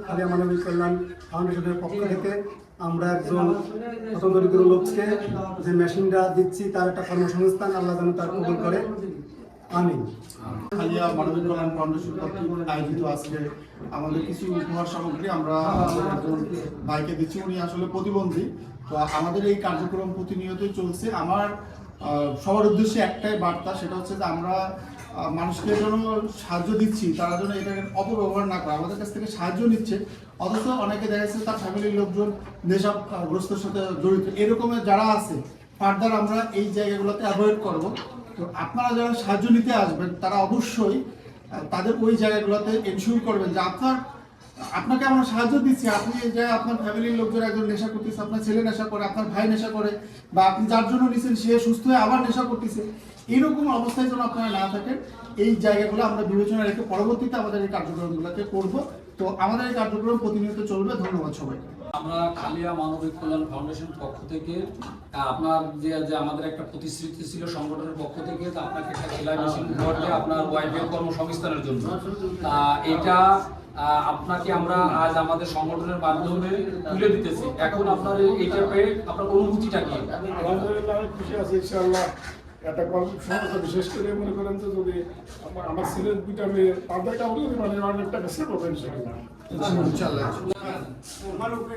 খালিয়া মানবিক কল্যাণ ফাউন্ডেশনের পক্ষ থেকে আমরা একজন হতদরিদ্র লোককে যে মেশিনটা দিচ্ছি তার একটা কর্মসংস্থান আল্লাহ যেন তার কবুল করে, আমিন। খালিয়া মানবিক কল্যাণ ফাউন্ডেশন কর্তৃক আয়োজিত আজকে আমাদের কিছু উপহার সামগ্রী আমরা একজন ভাইকে দিচ্ছি। উনি আসলে প্রতিবন্ধী। তো আমাদের এই কার্যক্রম প্রতিনিয়তই চলছে। আমার সবার উদ্দেশ্যে একটাই বার্তা, সেটা হচ্ছে যে আমরা মানুষকে যেন সাহায্য দিচ্ছি, তারা যেন এটাকে অপব্যবহার না করে। আমাদের কাছ থেকে সাহায্য নিচ্ছে, অথচ অনেকে দেখা যাচ্ছে তার ফ্যামিলির লোকজন নেশাগ্রস্তের সাথে জড়িত। এরকমের যারা আছে ফার্দার আমরা এই জায়গাগুলোতে অ্যাভয়েড করব। তো আপনারা যারা সাহায্য নিতে আসবেন তারা অবশ্যই তাদের ওই জায়গাগুলোতে এনশিওর করবেন যে আপনাকে আমরা সাহায্য দিচ্ছি, আপনি যে আপনার ফ্যামিলির লোকজন একজন নেশা করতেছে, আপনার ছেলে নেশা করে, আপনার ভাই নেশা করে, বা আপনি যার জন্য নিচ্ছেন সে সুস্থ হয়ে আবার নেশা করতেছে, এইরকম অবস্থায় যেন আপনারা না থাকেন, এই জায়গাগুলো আমরা বিবেচনা রেখে পরবর্তীতে আমাদের এই কার্যক্রমগুলোকে করব। তো আমাদের এই কার্যক্রম প্রতিনিয়ত চলবে। ধন্যবাদ সবাইকে। আমরা খালিয়া মানবিক কল্যাণ ফাউন্ডেশন পক্ষ থেকে আপনার যে আমাদের একটা প্রতিশ্রুতি ছিল সংগঠনের পক্ষ থেকে, আপনাকে একটা সেলাই মেশিন উপহার দিয়ে আপনার ওয়াইফের কর্মসংস্থানের জন্য, এটা আপনাকে আমরা আজ আমাদের সংগঠনের মাধ্যমে তুলে দিতেছি। এখন আপনার এইটা পেয়ে আপনার অনুভূতিটা কি? আলহামদুলিল্লাহ, আমি খুশি আছি। ইনশাআল্লাহ একটা সমস্যা, বিশেষ করে মনে করেন যে যদি আমার ছেলের দুইটা মেয়ে তাদের কাপড় যদি মানে অনেক টাকা সেভ হবে ইনশাআল্লাহ। শুরু করে